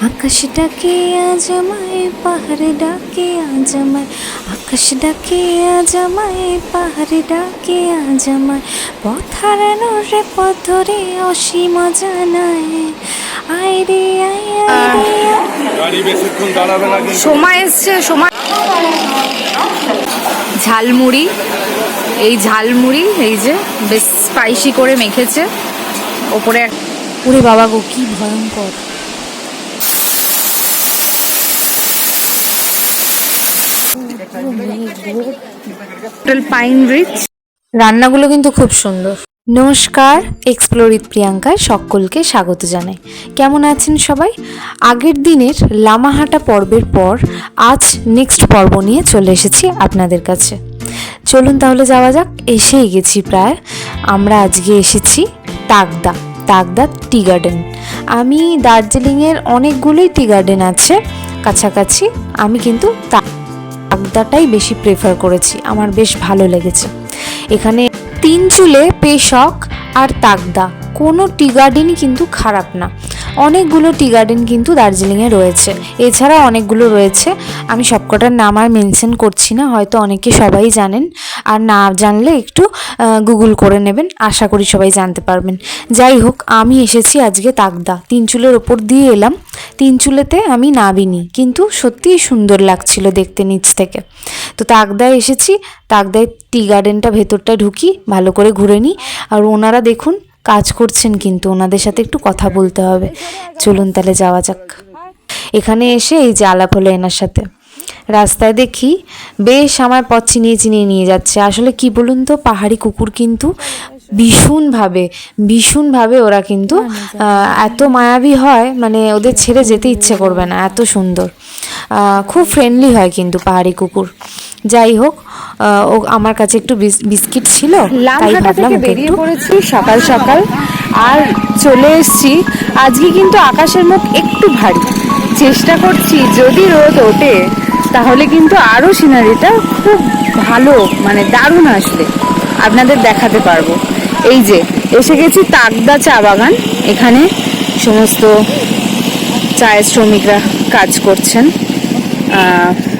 আকাশ ডাকে আজ আমায়, পাহাড়ে ডাকে আজ আমায়, আকাশ ডাকে আজ আমায়, পাহাড়ে ডাকে আজ আমায়, পথ হারানোর রে পথ ধরে অসীম জানায়, আয় রে আয় আয় রে আয়। গাড়ি বেশিক্ষণ দাঁড়াবে না কিন্তু। সময় এসছে, সময়। ঝালমুড়ি, এই ঝালমুড়ি এই যে বেশ স্পাইসি করে মেখেছে ওপরে। ওরে বাবা গো, কি ভয়ঙ্কর! Hotel Pine Reach. রান্নাগুলো কিন্তু খুব সুন্দর। নমস্কার, এক্সপ্লোর উইথ প্রিয়াঙ্কায় সকলকে স্বাগত জানাই। কেমন আছেন সবাই? আগের দিনের লামাহাটা পর্বের পর আজ নেক্সট পর্ব নিয়ে চলে এসেছি আপনাদের কাছে। চলুন তাহলে যাওয়া যাক। এসেই গেছি প্রায়। আমরা আজকে এসেছি তাকদা টি গার্ডেন। আমি দার্জিলিংয়ের অনেকগুলোই টি গার্ডেন আছে কাছাকাছি, আমি কিন্তু তাকদাটাই বেশি প্রেফার করেছি, আমার বেশ ভালো লেগেছে। এখানে তিনচুলে, পেশক আর তাকদা কোনো টি গার্ডেনই কিন্তু খারাপ না। অনেকগুলো টি গার্ডেন কিন্তু দার্জিলিংয়ে রয়েছে, এছাড়া অনেকগুলো রয়েছে, আমি সবকটার নাম আর মেনশন করছি না, হয়তো অনেকে সবাই জানেন, আর না জানলে একটু গুগল করে নেবেন, আশা করি সবাই জানতে পারবেন। যাই হোক, আমি এসেছি আজকে তাকদা। তিনচুলের ওপর দিয়ে এলাম, তিনচুলেতে আমি নামিনি, কিন্তু সত্যিই সুন্দর লাগছিল দেখতে নিচ থেকে। তো তাকদায় এসেছি, তাকদায় টি গার্ডেনটা ভেতরটা ঢুকি, ভালো করে ঘুরে নিই। আর ওনারা দেখুন কাজ করছেন, কিন্তু ওনাদের সাথে একটু কথা বলতে হবে। চলুন তাহলে যাওয়া যাক। এখানে এসে এই যে আলাপ হলো এনার সাথে, রাস্তায় দেখি বেশ আমার পথ চিনিয়ে নিয়ে যাচ্ছে। আসলে কি বলুন তো, পাহাড়ি কুকুর কিন্তু ভীষণভাবে ওরা কিন্তু এত মায়াবী হয়, মানে ওদের ছেড়ে যেতে ইচ্ছে করবে না, এত সুন্দর। খুব ফ্রেন্ডলি হয় কিন্তু পাহাড়ি কুকুর। যাই হোক, ও আমার কাছে একটু বিস্কিট ছিল, তাই ভাবলাম ওকে বেরিয়ে একটু। পড়েছি সকাল সকাল আর চলে এসেছি। আজকে কিন্তু আকাশের মুখ একটু ভারী, চেষ্টা করছি যদি রোদ ওঠে তাহলে কিন্তু আরও সিনারিটা খুব ভালো, মানে দারুণ আসবে, আপনাদের দেখাতে পারবো। এই যে এসে গেছি তাকদা চা বাগান। এখানে সমস্ত চায়ের শ্রমিকরা কাজ করছেন,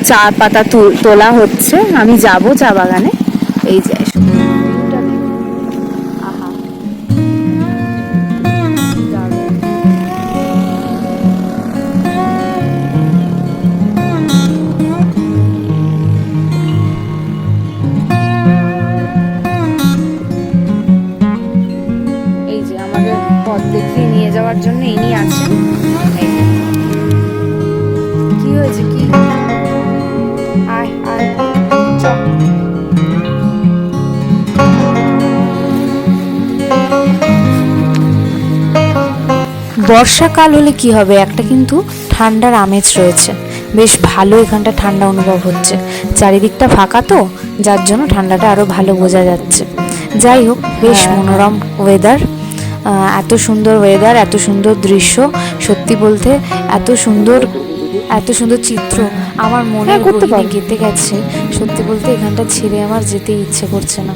চা পাতা তোলা হচ্ছে। আমি যাব চা বাগানে। এই যে দেখিয়ে নিয়ে যাওয়ার জন্য ইনি আছেন। কি হয়েছে, কি আয় আয় চল। বর্ষাকাল হলে কি হবে, একটা কিন্তু ঠান্ডার আমেজ রয়েছে, বেশ ভালো এখানটা ঠান্ডা অনুভব হচ্ছে। চারিদিকটা ফাঁকা তো, যার জন্য ঠান্ডাটা আরও ভালো বোঝা যাচ্ছে। যাই হোক, বেশ মনোরম ওয়েদার, এত সুন্দর ওয়েদার, এত সুন্দর দৃশ্য, সত্যি বলতে এত সুন্দর চিত্র আমার মনের গহীনে গেঁথে গেছে। সত্যি বলতে এখানটা ছেড়ে আমার যেতে ইচ্ছে করছে না,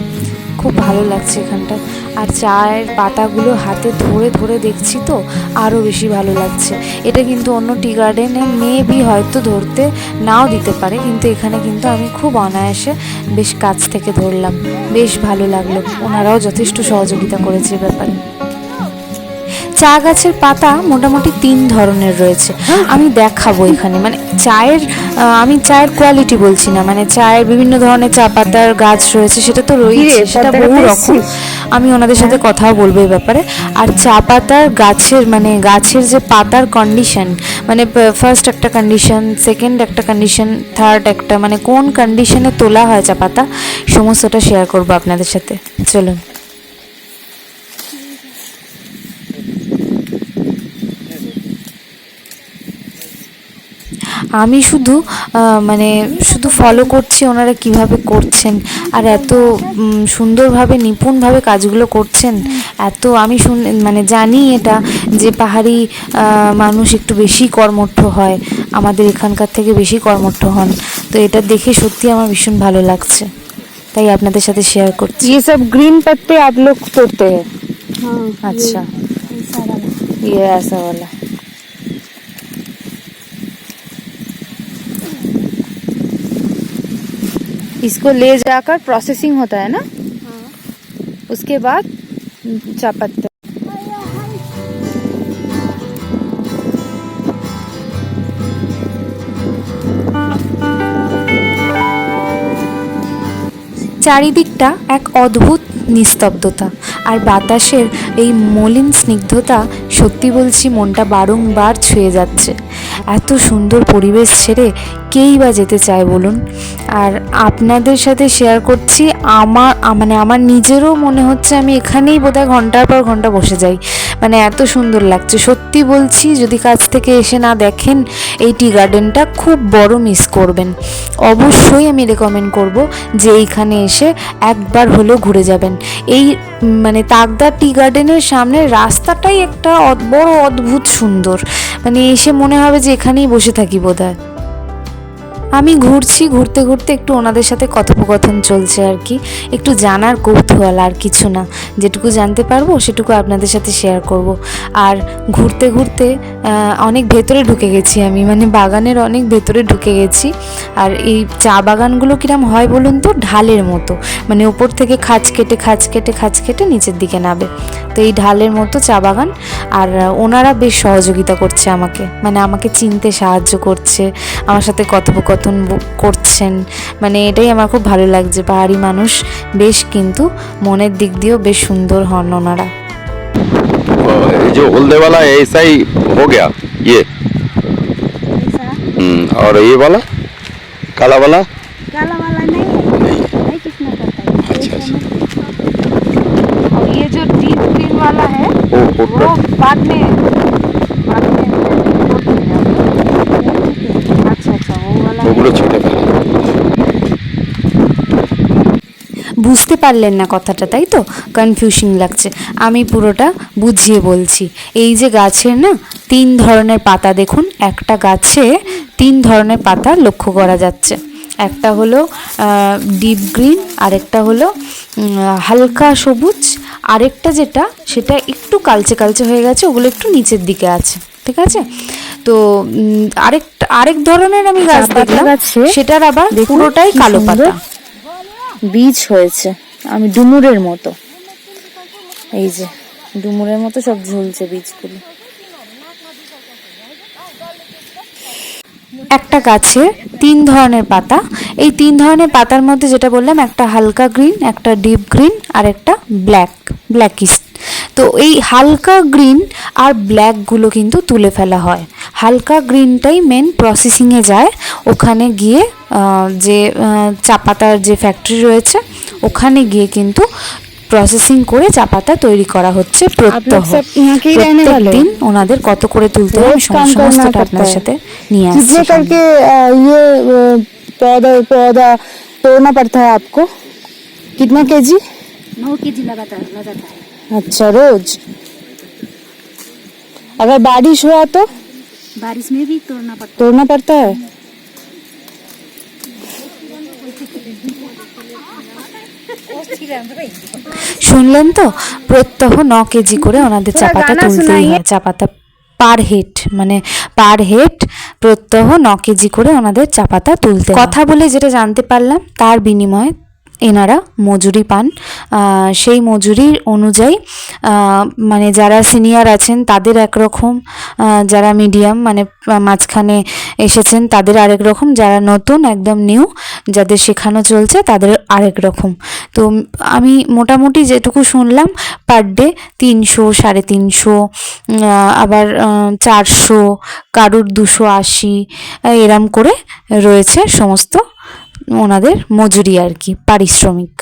খুব ভালো লাগছে এখানটা। আর চায়ের পাতাগুলো হাতে ধরে ধরে দেখছি তো আরও বেশি ভালো লাগছে। এটা কিন্তু অন্য টি গার্ডেনে মেবি হয়তো ধরতে নাও দিতে পারে, কিন্তু এখানে কিন্তু আমি খুব অনায়াসে বেশ কাছ থেকে ধরলাম, বেশ ভালো লাগলো। ওনারাও যথেষ্ট সহযোগিতা করেছে ব্যাপারে। চা গাছের পাতা মোটামুটি 3 ধরনের রয়েছে, আমি দেখাবো এখানে। মানে আমি চায়ের কোয়ালিটি বলছি না, মানে চায়ের বিভিন্ন ধরনের চা পাতার গাছ রয়েছে, সেটা তো রয়েছে, সেটা বহু রকম। আমি ওনাদের সাথে কথাও বলবো এই ব্যাপারে। আর চা পাতার গাছের যে পাতার কন্ডিশন, মানে ফার্স্ট একটা কন্ডিশন, সেকেন্ড একটা কন্ডিশন, থার্ড একটা, মানে কোন কন্ডিশনে তোলা হয় চা পাতা, সমস্তটা শেয়ার করবো আপনাদের সাথে। চলুন। আমি শুধু ফলো করছি ওনারা কিভাবে করছেন, আর এত সুন্দরভাবে নিপুণভাবে কাজগুলো করছেন। এত আমি জানি এটা যে পাহাড়ি মানুষ একটু বেশি কর্মঠ হয়, আমাদের এখানকার থেকে বেশি কর্মঠ হন। তো এটা দেখে সত্যি আমার ভীষণ ভালো লাগছে, তাই আপনাদের সাথে শেয়ার করছি। ये सब ग्रीन पत्ते आप लोग तोड़ते हैं? अच्छा, ये ऐसा वाला। इसको ले जाकर प्रोसेसिंग होता है ना, उसके बाद चापत्ता। চারিদিকটা এক অদ্ভুত নিস্তব্ধতা আর বাতাসের এই মলিন স্নিগ্ধতা সত্যি বলছি মনটা বারংবার ছুঁয়ে যাচ্ছে। এত সুন্দর পরিবেশ ছেড়ে কেই বা যেতে চায় বলুন। আর আপনাদের সাথে শেয়ার করছি আমার নিজেরও মনে হচ্ছে আমি এখানেই বোধহয় ঘন্টার পর ঘন্টা বসে যাই, মানে এত সুন্দর লাগছে সত্যি বলছি। যদি কাছ থেকে এসে না দেখেন এই টি গার্ডেনটা খুব বড় মিস করবেন। অবশ্যই আমি রেকমেন্ড করব যে এইখানে এসে একবার হলেও ঘুরে যাবেন। এই মানে তাকদা টি গার্ডেনের সামনে রাস্তাটাই একটা বড় অদ্ভুত সুন্দর, মানে এসে মনে হবে যে এখানেই বসে থাকি বোধহয়। আমি ঘুরছি, ঘুরতে ঘুরতে একটু ওনাদের সাথে কথোপকথন চলছে আর কি, একটু জানার কৌতূহল, আর কিছু না। যেটুকু জানতে পারবো সেটুকু আপনাদের সাথে শেয়ার করব। আর ঘুরতে ঘুরতে অনেক ভেতরে ঢুকে গেছি আমি, মানে বাগানের অনেক ভেতরে ঢুকে গেছি। আর এই চা বাগানগুলো কিরম হয় বলুন তো, ঢালের মতো, মানে উপর থেকে খাঁজ কেটে নিচের দিকে নামে। তো এই ঢালের মতো চা বাগান। আর ওনারা বেশ সহযোগিতা করছে আমাকে, মানে আমাকে চিনতে সাহায্য করছে, আমার সাথে কথোপকথন করছেন, মানে এটাই আমার খুব ভালো লাগছে। পাহাড়ি মানুষ বেশ কিন্তু মনের দিক দিয়েও বেশ সুন্দর হন ওনারা। ये जो हल्दे वाला है ऐसा ही हो गया ये। और ये वाला काला वाला नहीं कितना करता है। अच्छा अच्छा। और ये जो डीप ग्रीन वाला है वो बाद में अच्छा वो वाला ওগুলো ছেটে ফেলে। বুঝতে পারলেন না কথাটা, তাই তো? কনফিউশন লাগছে, আমি পুরোটা বুঝিয়ে বলছি। এই যে গাছের না 3 ধরনের পাতা, দেখুন একটা গাছে 3 ধরনের পাতা লক্ষ্য করা যাচ্ছে। একটা হলো ডিপ গ্রিন, আরেকটা হলো হালকা সবুজ, আরেকটা যেটা সেটা একটু কালচে হয়ে গেছে, ওগুলো একটু নিচের দিকে আছে, ঠিক আছে? তো আরেক ধরনের আমি গাছ দেখলাম, সেটার আবার পুরোটাই কালো পাতা। বীজ হয়েছে, আমি ডুমুরের মতো, এই যে ডুমুরের মতো সব ঝুলছে বীজগুলো। একটা গাছে 3 ধরনের পাতা, এই 3 ধরনের পাতার মধ্যে যেটা বললাম, একটা হালকা গ্রিন, একটা ডিপ গ্রিন, আর একটা ব্ল্যাকিশ। তো এই হালকা গ্রিন আর ব্ল্যাকগুলো কিন্তু তুলে ফেলা হয়। হালকা গ্রিনটাই মেন প্রসেসিংয়ে যায়, ওখানে গিয়ে যে চা পাতার যে ফ্যাক্টরি রয়েছে ওখানে গিয়ে কিন্তু প্রসেসিং করে চা পাতা তৈরি করা হচ্ছে। প্রত্যেক দিন ওনাদের কত করে তুলতে হয় সমস্তটা আপনাদের সাথে নিয়ে আসছি। कितने करके ये पौधा तोड़ना पड़ता है आपको? कितना केजी? 9 केजी लगातार है। अच्छा, रोज? अगर बारिश हुआ तो बारिश में भी तोड़ना पड़ता है। শুনলেন তো, প্রত্যহ 9 কেজি করে ওনাদের চা পাতা তুলতেই হয়। চা পাতা পার হেড প্রত্যহ 9 কেজি করে ওনাদের চা পাতা তুলতে। কথা বলে যেটা জানতে পারলাম, তার বিনিময়ে এনারা মজুরি পান। সেই মজুরির অনুযায়ী মানে যারা সিনিয়র আছেন তাদের একরকম, যারা মিডিয়াম মানে মাঝখানে এসেছেন তাদের আরেক রকম, যারা নতুন একদম নিউ যাদের শেখানো চলছে তাদের আরেক রকম। তো আমি মোটামুটি যেটুকু শুনলাম, পার ডে 300, 350, আবার 400, কারুর 280, এরম করে রয়েছে সমস্ত ওনাদের মজুরি আর কি, পারিশ্রমিক।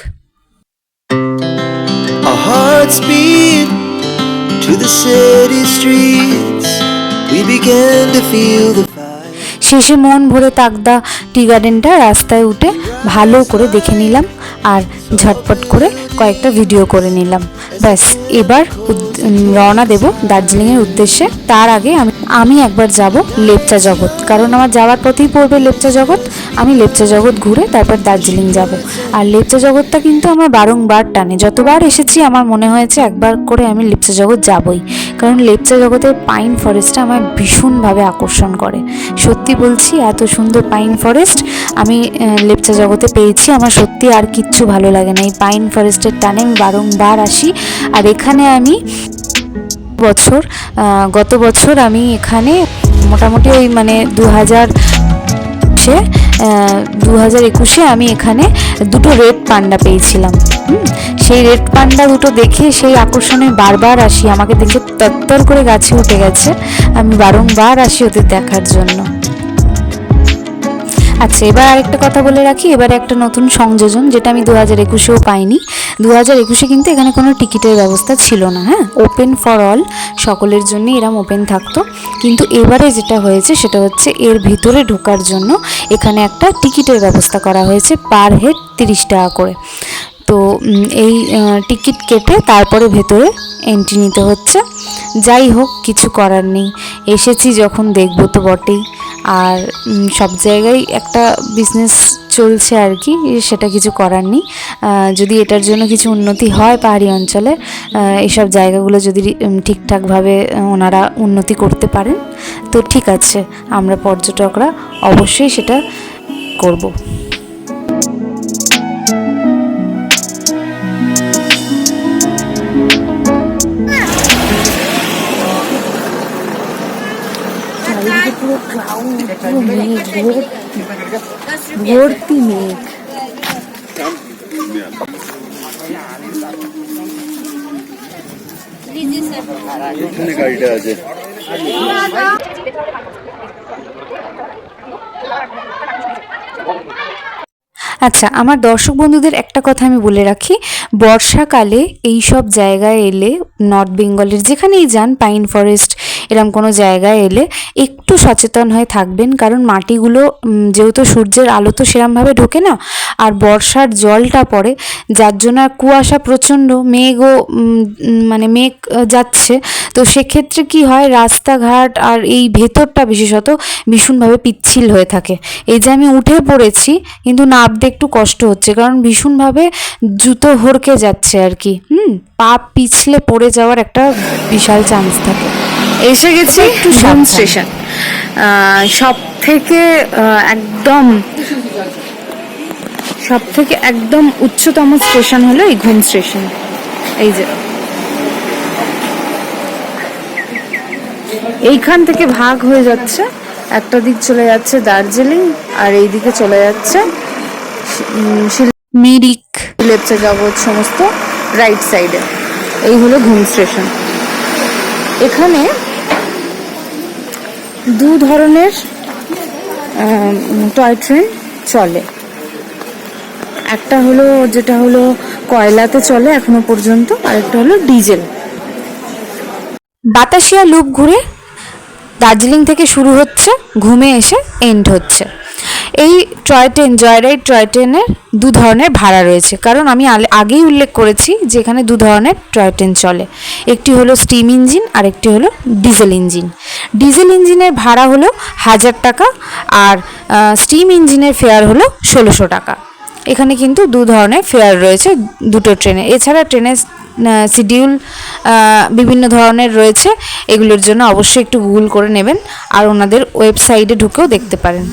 Our hearts beat to the city streets. We began to feel the fire. শেষে মন ভরে তাকদা টি গার্ডেনটা রাস্তায় উঠে ভালো করে দেখে নিলাম আর ঝটপট করে কয়েকটা ভিডিও করে নিলাম। ব্যাস এবার রওনা দেব দার্জিলিংয়ের উদ্দেশ্যে। তার আগে আমি একবার যাব লেপচা জগৎ, কারণ আমার যাওয়ার পথেই পড়বে লেপচা জগৎ। আমি লেপচা জগৎ ঘুরে তারপর দার্জিলিং যাব। আর লেপচা জগৎটা কিন্তু আমার বারংবার টানে, যতবার এসেছি আমার মনে হয়েছে একবার করে আমি লেপচা জগৎ যাবই, কারণ লেপচা জগতের পাইন ফরেস্টটা আমার ভীষণভাবে আকর্ষণ করে। সত্যি বলছি, এত সুন্দর পাইন ফরেস্ট আমি লেপচা জগতে পেয়েছি। আমার সত্যি আর কিচ্ছু ভালো লাগে না। এই পাইন ফরেস্টের টানে আমি বারংবার আসি। আর এখানে আমি গত বছর আমি এখানে মোটামুটি ওই মানে 2021-এ আমি এখানে দুটো রেড পান্ডা পেয়েছিলাম। সেই রেড পান্ডা দুটো দেখে সেই আকর্ষণে বারবার আসি। আমাকে দেখে তত্তর করে গাছে উঠে গেছে, আমি বারংবার আসি ওদের দেখার জন্য। আচ্ছা, এবার আরেকটা কথা বলে রাখি, এবারে একটা নতুন সংযোজন যেটা আমি 2021-এও পাইনি। 2021-এ কিন্তু এখানে কোনো টিকিটের ব্যবস্থা ছিল না। হ্যাঁ, ওপেন ফর অল, সকলের জন্য এরম ওপেন থাকতো। কিন্তু এবারে যেটা হয়েছে সেটা হচ্ছে এর ভিতরে ঢোকার জন্য এখানে একটা টিকিটের ব্যবস্থা করা হয়েছে, পার হেড 30 টাকা করে। তো এই টিকিট কেটে তারপরে ভেতরে এন্ট্রি নিতে হচ্ছে। যাই হোক, কিছু করার নেই, এসেছি যখন দেখবো তো বটেই। আর সব জায়গায় একটা বিজনেস চলছে আর কি, সেটা কিছু করার নেই। যদি এটার জন্য কিছু উন্নতি হয় পাহাড়ি অঞ্চলে, এইসব জায়গাগুলো যদি ঠিকঠাকভাবে ওনারা উন্নতি করতে পারেন তো ঠিক আছে, আমরা পর্যটকরা অবশ্যই সেটা করব। ভর্তি মেঘ। গাড়িটা আছে। আচ্ছা, আমার দর্শক বন্ধুদের একটা কথা আমি বলে রাখি, বর্ষাকালে এই সব জায়গায় এলে, নর্থ বেঙ্গলের যেখানেই যান, পাইন ফরেস্ট এরম কোনো জায়গায় এলে একটু সচেতন হয়ে থাকবেন। কারণ মাটিগুলো যেহেতু সূর্যের আলো তো সেরমভাবে ঢোকে না, আর বর্ষার জলটা পড়ে, যার জন্য আর কুয়াশা প্রচণ্ড, মেঘও মানে মেঘ যাচ্ছে। তো সেক্ষেত্রে কি হয়, রাস্তাঘাট আর এই ভেতরটা বিশেষত ভীষণভাবে পিচ্ছিল হয়ে থাকে। এই যে আমি উঠে পড়েছি, কিন্তু নামতে একটু কষ্ট হচ্ছে, কারণ ভীষণভাবে জুতো হড়কে যাচ্ছে আর কি। পা পিছলে পড়ে যাওয়ার একটা বিশাল চান্স থাকে। এসে গেছি ঘুম স্টেশন। সব থেকে একদম উচ্চতম স্টেশন হলো এই ঘুম স্টেশন। এই যে এইখান থেকে ভাগ হয়ে যাচ্ছে, একটা দিক চলে যাচ্ছে দার্জিলিং, আর এই দিকে চলে যাচ্ছে মিরিক, লেপচা জগৎ, সমস্ত রাইট সাইডে। এই হলো ঘুম স্টেশন। এখানে দু ধরনের টয় ট্রেন চলে। একটা হলো যেটা হলো কয়লাতে চলে এখনো পর্যন্ত, আরেকটা হলো ডিজেল। বাতাসিয়া লুপ ঘুরে দার্জিলিং থেকে শুরু হচ্ছে, ঘুমে এসে এন্ড হচ্ছে। এই টয় ট্রেন, জয়রাইড টয় ট্রেনের দু ধরনের ভাড়া রয়েছে, কারণ আমি আগেই উল্লেখ করেছি যে এখানে দু ধরনের টয় ট্রেন চলে। একটি হলো স্টিম ইঞ্জিন আর একটি হলো ডিজেল ইঞ্জিন। ডিজেল ইঞ্জিনের ভাড়া হলো 1000 টাকা, আর স্টিম ইঞ্জিনের ফেয়ার হলো 1600 টাকা। এখানে কিন্তু দু ধরনের ফেয়ার রয়েছে দুটো ট্রেনে। এছাড়া ট্রেনের শিডিউল বিভিন্ন ধরনের রয়েছে, এগুলোর জন্য অবশ্যই একটু গুগল করে নেবেন, আর ওনাদের ওয়েবসাইটে ঢুকেও দেখতে পারেন।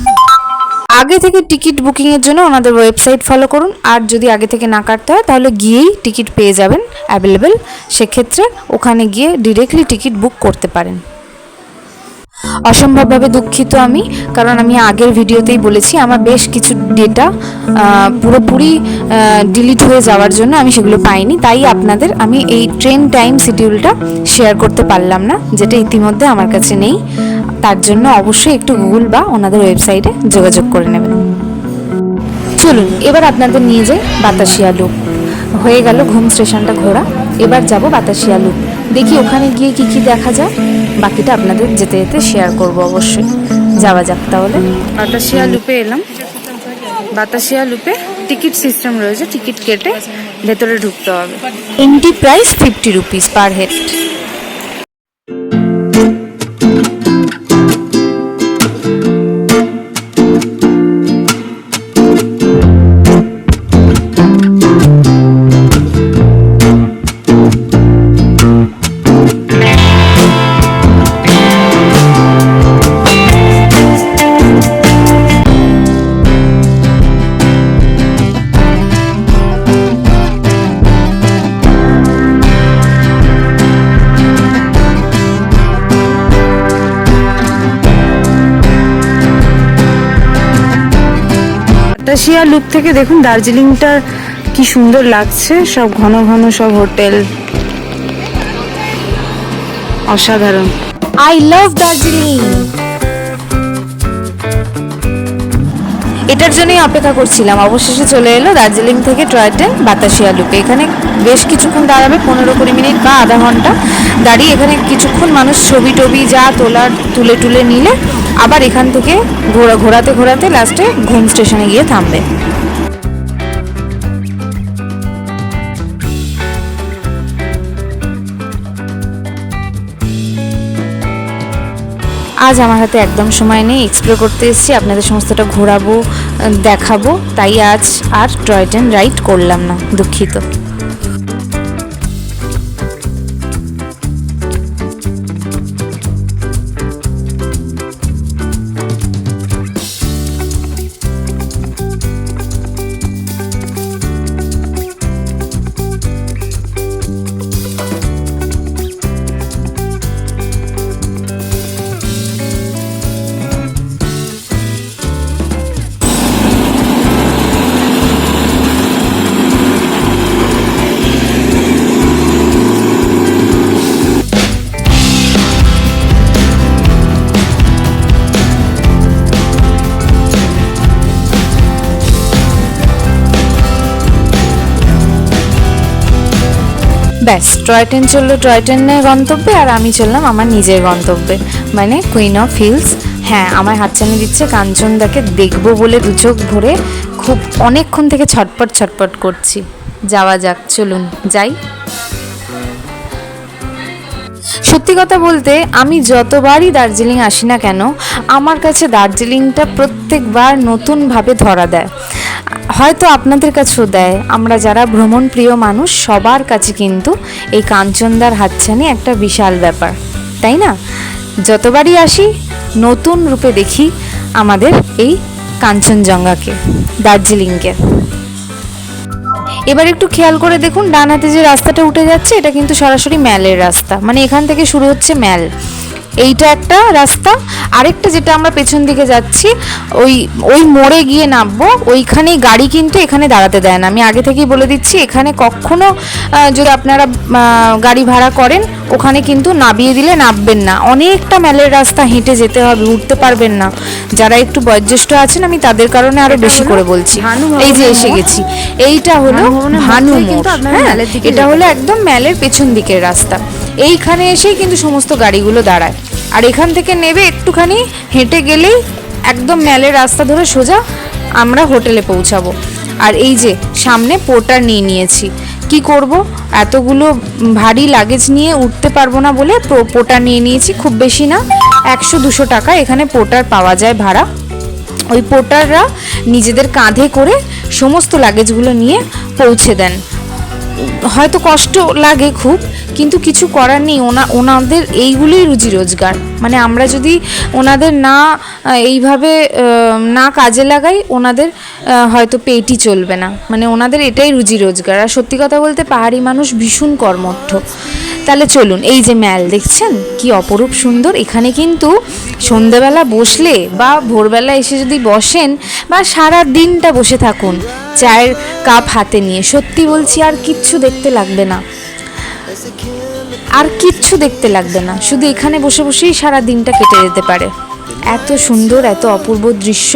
আগে থেকে টিকিট বুকিংয়ের জন্য ওনাদের ওয়েবসাইট ফলো করুন, আর যদি আগে থেকে না কাটতে হয় তাহলে গিয়েই টিকিট পেয়ে যাবেন অ্যাভেলেবেল। সেক্ষেত্রে ওখানে গিয়ে ডিরেক্টলি টিকিট বুক করতে পারেন। অসম্ভবভাবে দুঃখিত আমি, কারণ আমি আগের ভিডিওতেই বলেছি আমার বেশ কিছু ডেটা পুরোপুরি ডিলিট হয়ে যাওয়ার জন্য আমি সেগুলো পাইনি। তাই আপনাদের আমি এই ট্রেন টাইম শিডিউলটা শেয়ার করতে পারলাম না, যেটা ইতিমধ্যে আমার কাছে নেই। তার জন্য অবশ্যই একটু গুগল বা ওনাদের ওয়েবসাইটে যোগাযোগ করে নেবেন। চলুন এবার আপনাদের নিয়ে যাই বাতাসিয়া লুপ। হয়ে গেল ঘুম স্টেশনটা ঘোরা, এবার যাব বাতাসিয়া লুপ। দেখি ওখানে গিয়ে কি কি দেখা যায়, বাকিটা আপনাদের যেতে যেতে শেয়ার করব অবশ্যই। যাওয়া যাক তাহলে। বাতাসিয়া লুপে এলাম। বাতাসিয়া লুপে টিকিট সিস্টেম রয়েছে, টিকিট কেটে ভেতরে ঢুকতে হবে। Entry price 50 rupees per head. Batasia loop থেকে দেখুন দার্জিলিংটা কি সুন্দর লাগছে, সব ঘন ঘন সব হোটেল, অসাধারণ। I love Darjeeling. এটার জন্যই অপেক্ষা করছিলাম, অবশেষে চলে এলো দার্জিলিং থেকে টয় ট্রেন বাতাসিয়া লুপে। এখানে বেশ কিছুক্ষণ দাঁড়াবে, 15-20 মিনিট বা আধা ঘন্টা দাঁড়িয়ে এখানে কিছুক্ষণ মানুষ ছবি টবি যা তোলার তুলে নিলে আবার এখান থেকে ঘোরাতে ঘোরাতে লাস্টে ঘুম স্টেশনে গিয়ে থামবে। আজ আমার হাতে একদম সময় নেই, এক্সপ্লোর করতে এসেছি, আপনাদের সমস্তটা ঘোরাবো দেখাবো, তাই আজ আর টয় ট্রেন রাইড করলাম না, দুঃখিত। ব্যাস, টয় ট্রেন চললো টয় ট্রেনের গন্তব্যে, আর আমি চললাম আমার নিজের গন্তব্যে, মানে কুইন অফ হিলস। হ্যাঁ, আমার হাতছানি দিচ্ছে, কাঞ্চনদাকে দেখবো বলে দু চোখ ভরে খুব অনেকক্ষণ থেকে ছটপট করছি। যাওয়া যাক, চলুন যাই। সত্যি কথা বলতে আমি যতবারই দার্জিলিং আসি না কেন, আমার কাছে দার্জিলিংটা প্রত্যেকবার নতুনভাবে ধরা দেয়। হয়তো আপনাদের কাছেও দেয়। আমরা যারা ভ্রমণ প্রিয় মানুষ সবার কাছে কিন্তু এই কাঞ্চনদার হাতছানি একটা বিশাল ব্যাপার, তাই না? যতবারই আসি নতুন রূপে দেখি আমাদের এই কাঞ্চনজঙ্ঘাকে, দার্জিলিংকে। এবার একটু খেয়াল করে দেখুন, ডান হাতে যে রাস্তাটা উঠে যাচ্ছে এটা কিন্তু সরাসরি ম্যালের রাস্তা, মানে এখান থেকে শুরু হচ্ছে ম্যাল। এইটা একটা রাস্তা, আরেকটা যেটা আমরা পেছন দিকে যাচ্ছি ওই মোড়ে গিয়ে নামবো, ওইখানেই গাড়ি কিন্তু এখানে দাঁড়াতে দেয় না। আমি আগে থেকেই বলে দিচ্ছি, এখানে কখনো যদি আপনারা গাড়ি ভাড়া করেন ওখানে কিন্তু নামিয়ে দিলে নামবেন না। অনেকটা ম্যালের রাস্তা হেঁটে যেতে হবে, উঠতে পারবেন না। যারা একটু বয়োজ্যেষ্ঠ আছেন আমি তাদের কারণে আরো বেশি করে বলছি। এই যে এসে গেছি, এইটা হলো ভানু মোড়। হ্যাঁ, এটা হলো একদম ম্যালের পেছন দিকের রাস্তা। এইখানে এসেই কিন্তু সমস্ত গাড়িগুলো দাঁড়ায়, আর এখান থেকে নেবে একটুখানি হেঁটে গেলেই একদম ম্যালের রাস্তা ধরে সোজা আমরা হোটেলে পৌঁছাবো। আর এই যে সামনে পোর্টার নিয়ে নিয়েছি, কি করব, এতগুলো ভারী লাগেজ নিয়ে উঠতে পারবো না বলে পোর্টার নিয়ে নিয়েছি। খুব বেশি না, 100-200 টাকা এখানে পোর্টার পাওয়া যায় ভাড়া। ওই পোর্টাররা নিজেদের কাঁধে করে সমস্ত লাগেজগুলো নিয়ে পৌঁছে দেন। হয়তো কষ্ট লাগে খুব, কিন্তু কিছু করার নেই, ওনাদের এইগুলোই রুজি রোজগার। মানে আমরা যদি ওনাদের না এইভাবে না কাজে লাগাই ওনাদের হয়তো পেটই চলবে না, মানে ওনাদের এটাই রুজি রোজগার। আর সত্যি কথা বলতে পাহাড়ি মানুষ ভীষণ কর্মঠ। তাহলে চলুন, এই যে ম্যাল দেখছেন কি অপরূপ সুন্দর। এখানে কিন্তু সন্ধেবেলা বসলে বা ভোরবেলা এসে যদি বসেন বা সারা দিনটা বসে থাকুন চায়ের কাপ হাতে নিয়ে, সত্যি বলছি আর কিচ্ছু দেখতে লাগবে না, আর কিচ্ছু দেখতে লাগবে না, শুধু এখানে বসে বসেই সারা দিনটা কেটে যেতে পারে। এত সুন্দর, এত অপূর্ব দৃশ্য।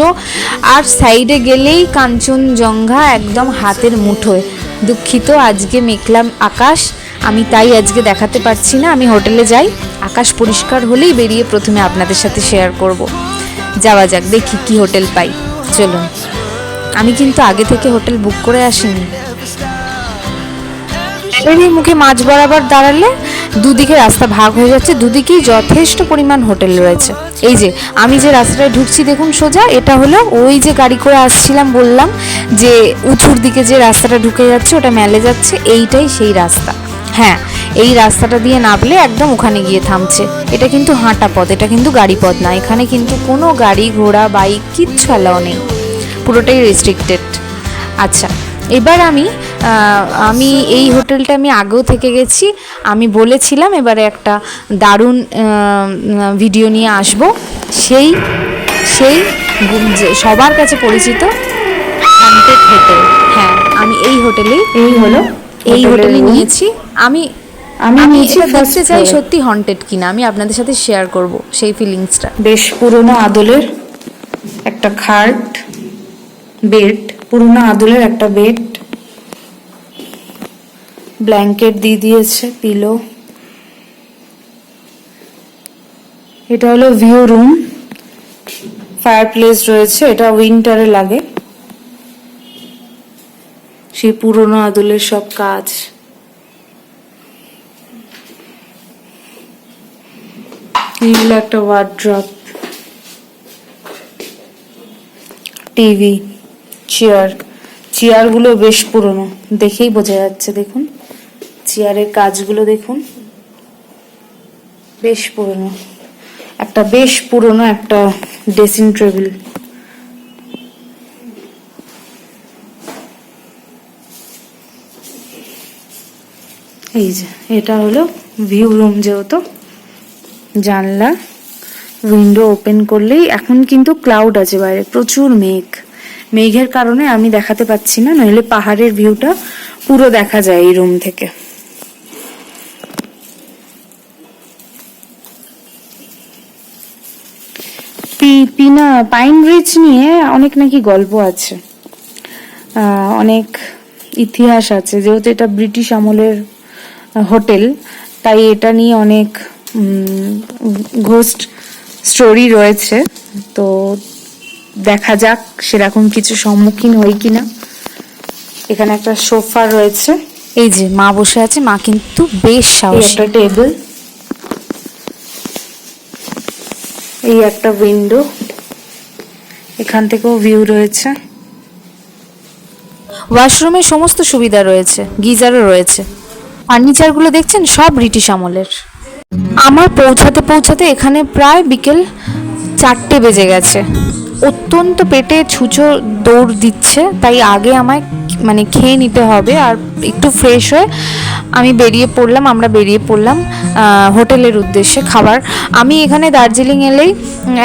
আর সাইডে গেলেই কাঞ্চনজঙ্ঘা একদম হাতের মুঠোয়। দুঃখিত, আজকে মেঘলা আকাশ, আমি তাই আজকে দেখাতে পারছি না। আমি হোটেলে যাই, আকাশ পরিষ্কার হলেই বেরিয়ে প্রথমে আপনাদের সাথে শেয়ার করব। যাওয়া যাক, দেখি কি হোটেল পাই। চলুন, আমি কিন্তু আগে থেকে হোটেল বুক করে আসিনি। এই মুখে মাঝ বরাবর দাঁড়ালে দুদিকে রাস্তা ভাগ হয়ে যাচ্ছে, দুদিকেই যথেষ্ট পরিমাণ হোটেল রয়েছে। এই যে আমি যে রাস্তাটায় ঢুকছি দেখুন সোজা, এটা হলো ওই যে গাড়ি করে আসছিলাম বললাম যে উঁচুর দিকে যে রাস্তাটা ঢুকে যাচ্ছে ওটা মেলে যাচ্ছে, এইটাই সেই রাস্তা। হ্যাঁ, এই রাস্তাটা দিয়ে নামলে একদম ওখানে গিয়ে থামছে। এটা কিন্তু হাঁটা পথ, এটা কিন্তু গাড়ি পথ না। এখানে কিন্তু কোনো গাড়ি ঘোড়া বাইক কিচ্ছু অ্যালাউ নেই, পুরোটাই রেস্ট্রিক্টেড। আচ্ছা, এবার আমি এই হোটেলটা আমি আগেও থেকে গেছি, আমি বলেছিলাম এবারে একটা দারুণ ভিডিও নিয়ে আসব। সেই সবার কাছে পরিচিত হন্টেড হোটেল। হ্যাঁ, আমি এই হোটেলেই এই হলো এই হোটেলের হোটেলে room। নিয়েছি। আমি আমি নিয়েছি এটা first দেখতে চাই floor-এ। সত্যি হন্টেড কিনা, আমি আপনাদের সাথে শেয়ার করব সেই ফিলিংসটা। বেশ পুরনো আদলের একটা খাট, বেড, পুরনো আদলের একটা বেড, ব্ল্যাঙ্কেট দিয়ে দিয়েছে, পিলো। এটা হলো ভিউ রুম, ফায়ারপ্লেস রয়েছে, এটা উইন্টারে লাগে। সেই পুরনো আদলের সব কাজ। এই হলো একটা ওয়ার্ড্রপ, টিভি, চেয়ারগুলো বেশ পুরনো, দেখেই বোঝা যাচ্ছে। দেখুন চেয়ারের কাজগুলো দেখুন, বেশ পুরনো। বেশ পুরনো একটা ড্রেসিং টেবিল। এই যে এটা হলো ভিউ রুম, যেহেতু জানলা উইন্ডো ওপেন করলেই, এখন কিন্তু ক্লাউড আছে বাইরে, প্রচুর মেঘের কারণে আমি দেখাতে পাচ্ছি না, নইলে পাহাড়ের ভিউটা পুরো দেখা যায় এই রুম থেকে। পাইন রিচ নিয়ে অনেক নাকি গল্প আছে, অনেক ইতিহাস আছে, যেহেতু এটা ব্রিটিশ আমলের হোটেল, তাই এটা নিয়ে অনেক ঘোস্ট স্টোরি রয়েছে। তো দেখা যাক সেরকম কিছু সম্মুখীন হই কিনা। এখানে একটা সোফা রয়েছে, এই যে মা বসে আছে, মা কিন্তু বেশ এই সাহসী। একটা টেবিল, এই একটা উইন্ডো, এখান থেকেও ভিউ রয়েছে। ওয়াশরুমের সমস্ত সুবিধা রয়েছে, গিজারও রয়েছে। ফার্নিচারগুলো দেখছেন সব ব্রিটিশ আমলের। আমার পৌঁছাতে এখানে প্রায় বিকেল 4টে বেজে গেছে। অত্যন্ত পেটে ছুঁচো দৌড় দিচ্ছে, তাই আগে আমায় মানে খেয়ে নিতে হবে, আর একটু ফ্রেশ হয়ে আমরা বেরিয়ে পড়লাম হোটেলের উদ্দেশ্যে খাবার। আমি এখানে দার্জিলিং এলেই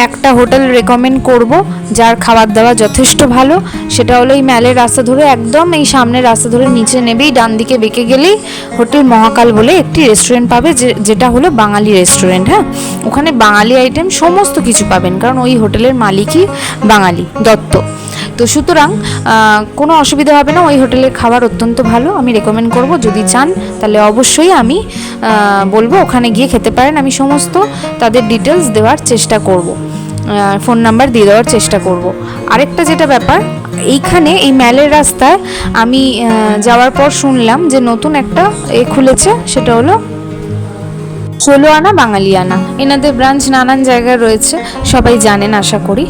একটা হোটেল রেকমেন্ড করব, যার খাবার দাবার যথেষ্ট ভালো। সেটা হলো এই ম্যালের রাস্তা ধরে, একদম এই সামনের রাস্তা ধরে নিচে নেবেই ডান দিকে বেঁকে গেলেই হোটেল মহাকাল বলে একটি রেস্টুরেন্ট পাবে, যেটা হলো বাঙালি রেস্টুরেন্ট। হ্যাঁ, ওখানে বাঙালি আইটেম সমস্ত কিছু পাবেন, কারণ ওই হোটেলের মালিকই বাঙালি, দত্ত। তো সুতরাং কোনো অসুবিধা হবে না, ওই হোটেলের খাবার অত্যন্ত ভালো, আমি রেকমেন্ড করব। যদি চান তাহলে অবশ্যই আমি বলবো ওখানে গিয়ে খেতে পারেন। আমি সমস্ত তাদের ডিটেলস দেওয়ার চেষ্টা করব, ফোন নাম্বার দিয়ে দেওয়ার চেষ্টা করব। আরেকটা যেটা ব্যাপার, এইখানে এই ম্যালের রাস্তায় আমি যাওয়ার পর শুনলাম যে নতুন একটা খুলেছে, সেটা হলো 16 আনা বাঙালিয়ানা। এনাদের ব্রাঞ্চ নানান জায়গায় রয়েছে, সবাই জানেন আশা করি,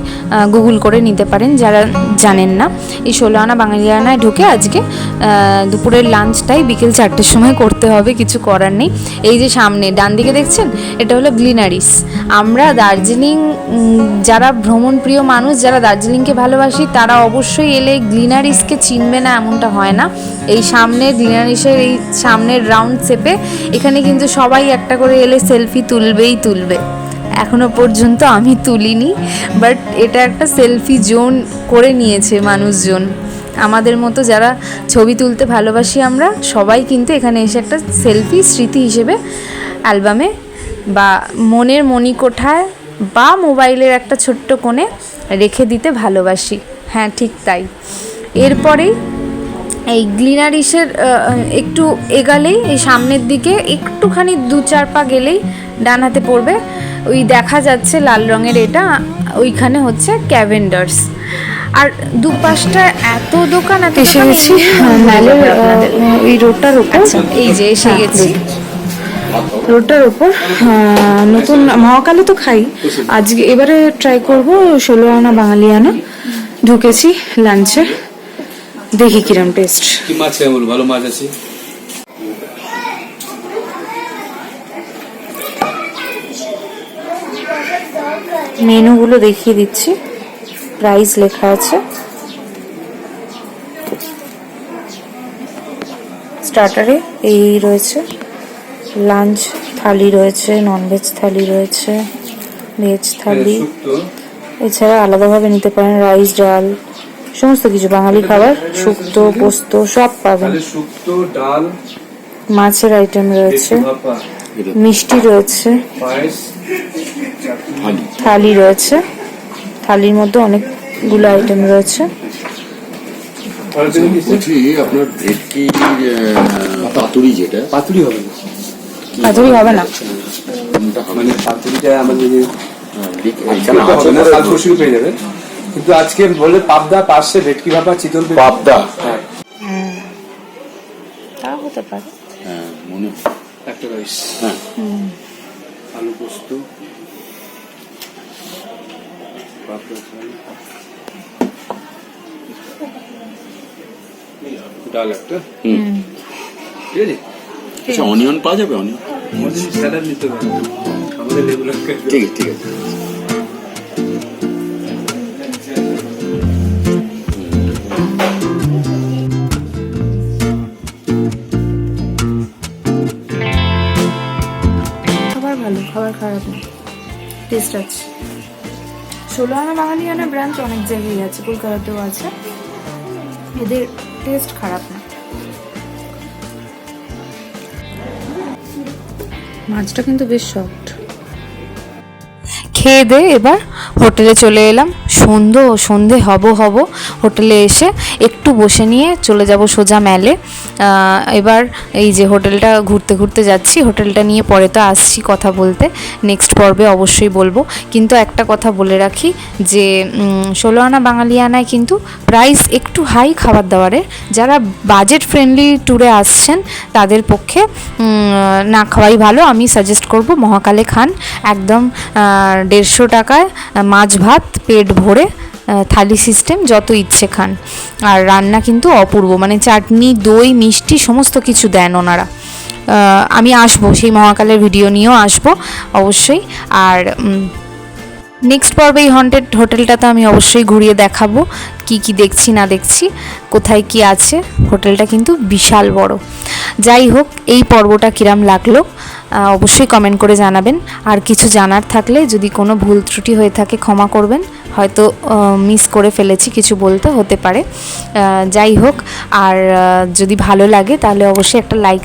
গুগল করে নিতে পারেন যারা জানেন না। এই 16 আনা বাঙালিয়ানায় ঢুকে আজকে দুপুরের লাঞ্চটাই বিকেল 4টের সময় করতে হবে, কিছু করার নেই। এই যে সামনে ডান দিকে দেখছেন, এটা হলো গ্লিনারিস। আমরা দার্জিলিং যারা ভ্রমণ প্রিয় মানুষ, যারা দার্জিলিংকে ভালোবাসি, তারা অবশ্যই এলে গ্লিনারিসকে চিনবে না এমনটা হয় না। এই সামনে গ্লিনারিসের এই সামনের রাউন্ড শেপে এখানে কিন্তু সবাই একটা করে এলে সেলফি তুলবে। এখনো পর্যন্ত আমি তুলিনি, বাট এটা একটা সেলফি জোন করে নিয়েছে মানুষজন। আমাদের মতো যারা ছবি তুলতে ভালোবাসি, আমরা সবাই কিন্তু এখানে এসে একটা সেলফি স্মৃতি হিসেবে অ্যালবামে বা মনের মণিকোঠায় বা মোবাইলের একটা ছোট্ট কোণে রেখে দিতে ভালোবাসি। হ্যাঁ, ঠিক তাই। এরপরেই এই গ্লিনারিসের একটু এগালেই, এই সামনের দিকে একটুখানি 2-4 পা গেলেই ডান হাতে পড়বে, ওই দেখা যাচ্ছে লাল রঙের এটা, ওইখানে হচ্ছে ক্যাভেন্ডার্স। আর দুপাশটা এত দোকান, এসে গেছি ম্যালের ওই রোডটার উপর। এই যে এসে গেছি রোডটার উপর। নতুন মহাকালে তো খাই, আজকে এবারে ট্রাই করব 16 আনা বাঙালিয়ানা। ঢুকেছি লাঞ্চে, দেখি কিরম টেস্ট। কি মাছ আছে? ভালো মাছ আছে। মেনুগুলো দেখিয়ে দিচ্ছি, প্রাইস লেখা আছে। স্টার্টারে এই রয়েছে, লাঞ্চ থালি রয়েছে, ননভেজ থালি রয়েছে, ভেজ থালি, এছাড়া আলাদাভাবে নিতে পারেন রাইস, ডাল, সমস্ত কিছু বাঙালি খাবার, শুক্তো, পোস্ত সব পাবেন। শুক্তো, ডাল, মাছের আইটেম রয়েছে, ভাপা, মিষ্টি রয়েছে, পায়েস, থালি রয়েছে, থালির মধ্যে অনেকগুলো আইটেম রয়েছে। বলছি আপনার ভেটকি পাতুরি যেটা পাতুরি হবে না, পাতুরি হবে না, মানে পাতুরিটা আমাদের এখানে আছে হবে না, কাল পরশু পেয়ে যাবে। কিন্তু আজকে বলে পাবদা, পাশে ভেটকি ভাপা, চিতল পিঠা। পাবদা। হ্যাঁ, তাও হতে পারে। হ্যাঁ মনে হয়। একটা রাইস, হ্যাঁ আলু পোস্ত, পাবদা ঝাল, ডাল একটা, ঠিক আছে। আচ্ছা অনিয়ন পাওয়া যাবে? অনিয়ন আমাদের স্যালাড নিতে হবে, আমাদের রেগুলার ঠিক আছে ঠিক আছে। খাবার ভালো, খাবার খারাপ না, টেস্ট আছে। 16 আনা বাঙালিয়ানা ব্রাঞ্চ অনেক জায়গায় আছে, কলকাতাতেও আছে, এদের টেস্ট খারাপ না। মাছটা কিন্তু বেশ সফট। খেয়ে দে এবার হোটেলে চলে এলাম। সন্ধে হব হোটেলে এসে একটু বসে নিয়ে চলে যাব সোজা ম্যালে। এবার এই যে হোটেলটা ঘুরতে ঘুরতে যাচ্ছি, হোটেলটা নিয়ে পরে তো আসছি কথা বলতে, নেক্সট পর্বে অবশ্যই বলবো। কিন্তু একটা কথা বলে রাখি যে 16 আনা বাঙালিয়ানায় কিন্তু প্রাইস একটু হাই খাবার দাবারের। যারা বাজেট ফ্রেন্ডলি ট্যুরে আসছেন তাদের পক্ষে না খাওয়াই ভালো। আমি সাজেস্ট করব মহাকালে খান, একদম 150 টাকায় মাছ ভাত পেট ভরে, থালি সিস্টেম, যত ইচ্ছে খান। আর রান্না কিন্তু অপূর্ব, মানে চাটনি, দই, মিষ্টি সমস্ত কিছু দেন ওনারা। আমি আসবো, সেই মহাকালের ভিডিও নিয়েও আসবো অবশ্যই। আর নেক্সট পর্বে এই হন্টেড হোটেলটাতে আমি অবশ্যই ঘুরিয়ে দেখাবো কি কি দেখছি না দেখছি, কোথায় কি আছে। হোটেলটা কিন্তু বিশাল বড়। যাই হোক, এই পর্বটা কিরাম লাগলো অবশ্যই কমেন্ট করে জানাবেন। আর কিছু জানার থাকলে, যদি কোনো ভুল ত্রুটি হয়ে থাকে ক্ষমা করবেন, হয়তো মিস করে ফেলেছি, কিছু বলতে হতে পারে। যাই হোক, আর যদি ভালো লাগে তাহলে অবশ্যই একটা লাইক,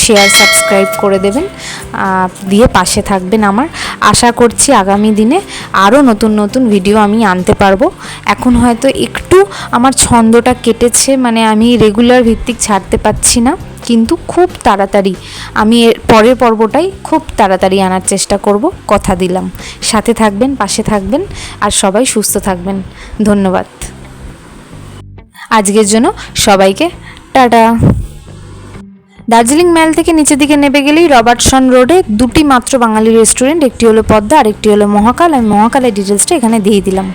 শেয়ার, সাবস্ক্রাইব করে দেবেন, দিয়ে পাশে থাকবেন আমার। আশা করছি আগামী দিনে আরও নতুন নতুন ভিডিও আমি আনতে পারবো। এখন হয়তো একটু আমার ছন্দটা কেটেছে, মানে আমি রেগুলার ভিত্তিক ছাড়তে পারছি না, কিন্তু খুব তাড়াতাড়ি আমি এর পরের পর্বটাই খুব তাড়াতাড়ি আনার চেষ্টা করব, কথা দিলাম। সাথে থাকবেন, পাশে থাকবেন, আর সবাই সুস্থ থাকবেন। ধন্যবাদ। আজকের জন্য সবাইকে টাটা। দার্জিলিং ম্যাল থেকে নিচের দিকে নেমে গেলেই রবার্টসন রোডে দুটি মাত্র বাঙালি রেস্টুরেন্ট, একটি হলো পদ্মা আর একটি হলো মহাকাল। আমি মহাকালের ডিটেলসটা এখানে দিয়ে দিলাম।